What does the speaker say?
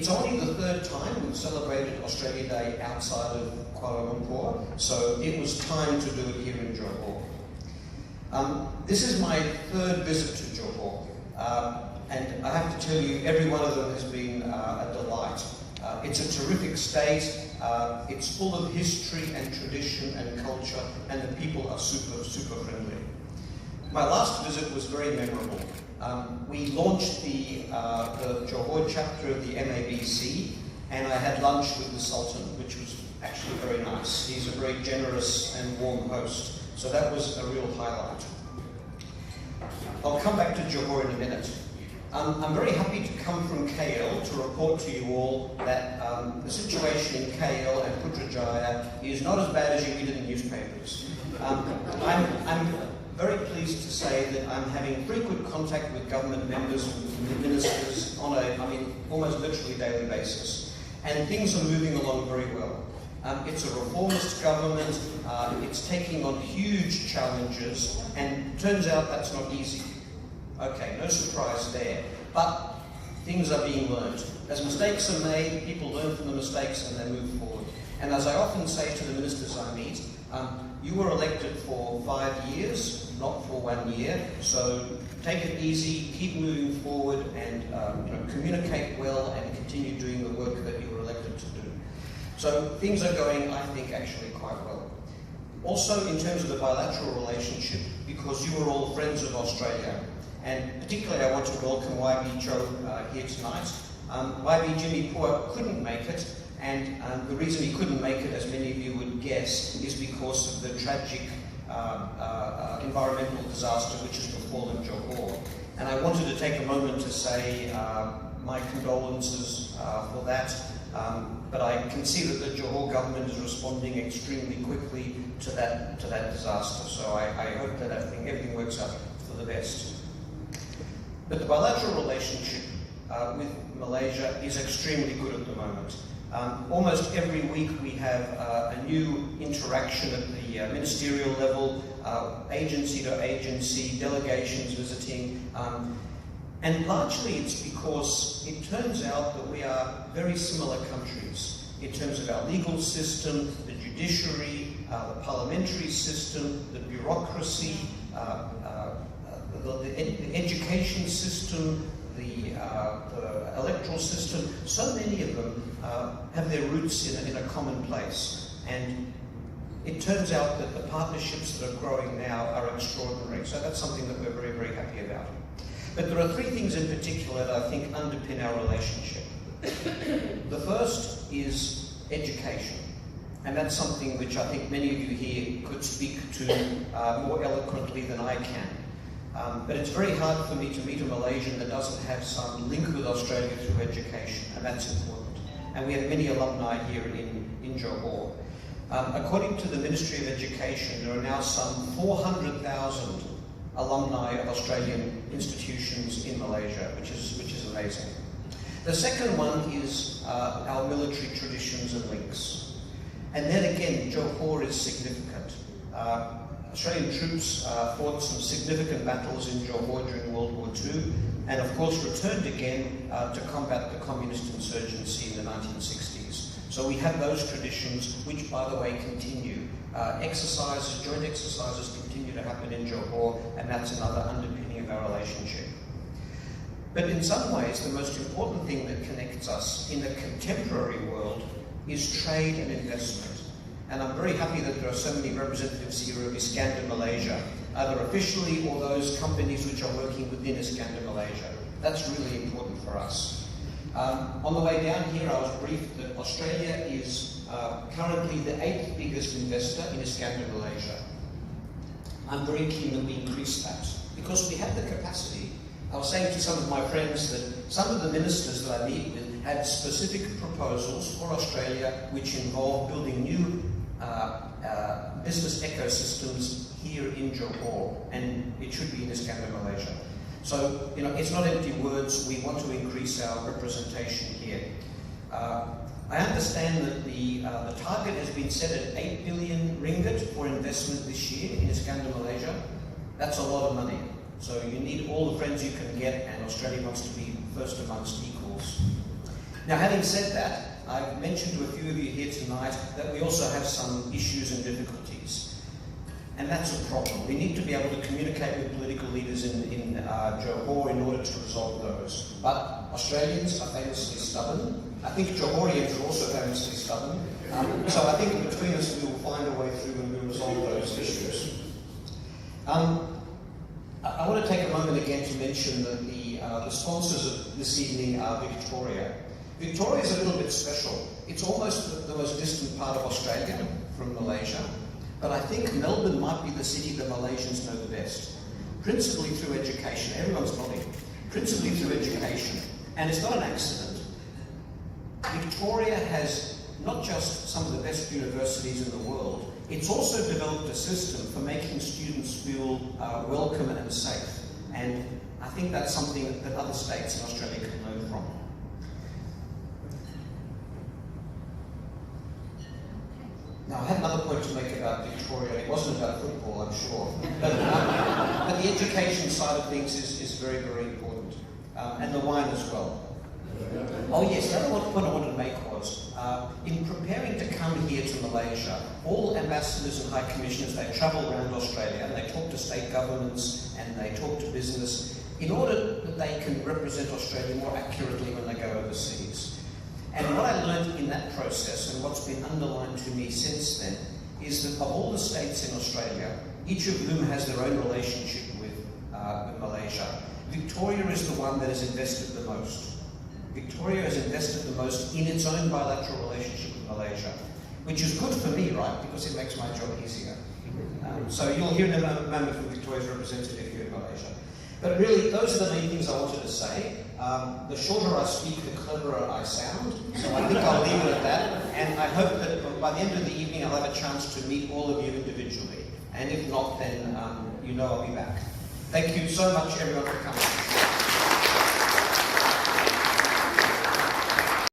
It's only the third time we've celebrated Australia Day outside of Kuala Lumpur, so it was time to do it here in Johor. This is my third visit to Johor, and I have to tell you, every one of them has been a delight. It's a terrific state, it's full of history and tradition and culture, and the people are super friendly. My last visit was very memorable. We launched the Johor chapter of the MABC, and I had lunch with the Sultan, which was actually very nice. He's a very generous and warm host, so that was a real highlight. I'll come back to Johor in a minute. I'm very happy to come from KL to report to you all that the situation in KL and Putrajaya is not as bad as you read in the newspapers. I'm very pleased to say that I'm having frequent contact with government members and ministers on almost literally daily basis. And things are moving along very well. It's a reformist government, it's taking on huge challenges, and turns out that's not easy. Okay, no surprise there. But things are being learned. As mistakes are made, people learn from the mistakes and they move forward. And as I often say to the ministers I meet, you were elected for 5 years, not for 1 year, so take it easy, keep moving forward, and communicate well and continue doing the work that you were elected to do. So things are going, I think, actually quite well. Also, in terms of the bilateral relationship, because you are all friends of Australia, and particularly I want to welcome YB Joe here tonight. YB Jimmy Pua couldn't make it, and the reason he couldn't make it, as many of you would guess, is because of the tragic environmental disaster which has befallen Johor. And I wanted to take a moment to say my condolences for that, but I can see that the Johor government is responding extremely quickly to that disaster, so I hope that everything works out for the best. But the bilateral relationship with Malaysia is extremely good at the moment. Almost every week we have a new interaction at the ministerial level, agency to agency, delegations visiting, and largely it's because it turns out that we are very similar countries in terms of our legal system, the judiciary, the parliamentary system, the bureaucracy, the education system, the electoral system. So many of them have their roots in a common place, and it turns out that the partnerships that are growing now are extraordinary, so that's something that we're very happy about. But there are 3 things in particular that I think underpin our relationship. The first is education, and that's something which I think many of you here could speak to more eloquently than I can. But it's very hard for me to meet a Malaysian that doesn't have some link with Australia through education, and that's important. And we have many alumni here in Johor. According to the Ministry of Education, there are now some 400,000 alumni of Australian institutions in Malaysia, which is amazing. The second one is our military traditions and links. And then again, Johor is significant. Australian troops fought some significant battles in Johor during World War II, and of course returned again to combat the communist insurgency in the 1960s. So we have those traditions, which, by the way, continue. Joint exercises continue to happen in Johor, and that's another underpinning of our relationship. But in some ways, the most important thing that connects us in the contemporary world is trade and investment. And I'm very happy that there are so many representatives here of Iskandar Malaysia, either officially or those companies which are working within Iskandar Malaysia. That's really important for us. On the way down here, I was briefed that Australia is currently the 8th biggest investor in Iskandar Malaysia. I'm very keen that we increase that, because we have the capacity. I was saying to some of my friends that some of the ministers that I meet with had specific proposals for Australia which involve building new business ecosystems here in Johor, and it should be in Iskandar Malaysia. So, it's not empty words. We want to increase our representation here. I understand that the target has been set at 8 billion ringgit for investment this year in Iskandar Malaysia. That's a lot of money. So you need all the friends you can get, and Australia wants to be first amongst equals. Now, having said that, I've mentioned to a few of you here tonight that we also have some issues and difficulties. And that's a problem. We need to be able to communicate with political leaders in Johor in order to resolve those. But Australians are famously stubborn. I think Johorians are also famously stubborn. So I think between us we will find a way through and we'll resolve those issues. I want to take a moment again to mention that the sponsors of this evening are Victoria. Victoria is a little bit special. It's almost the most distant part of Australia from Malaysia, but I think Melbourne might be the city that Malaysians know the best. Principally through education. Everyone's nodding. Principally through education. And it's not an accident. Victoria has not just some of the best universities in the world, it's also developed a system for making students feel welcome and safe. And I think that's something that other states in Australia can learn from. Now, I had another point to make about Victoria. It wasn't about football, I'm sure. But the education side of things is very, very important. And the wine as well. Oh yes, the other point I wanted to make was, in preparing to come here to Malaysia, all ambassadors and high commissioners, they travel around Australia and they talk to state governments and they talk to business in order that they can represent Australia more accurately when they go overseas. And what I learned in that process, and what's been underlined to me since then, is that of all the states in Australia, each of whom has their own relationship with Malaysia, Victoria is the one that has invested the most. Victoria has invested the most in its own bilateral relationship with Malaysia, which is good for me, right, because it makes my job easier. So you'll hear in a moment from Victoria's representative here in Malaysia. But really, those are the main things I wanted to say. The shorter I speak, the cleverer I sound. So I think I'll leave it at that. And I hope that by the end of the evening, I'll have a chance to meet all of you individually. And if not, then you know I'll be back. Thank you so much, everyone, for coming.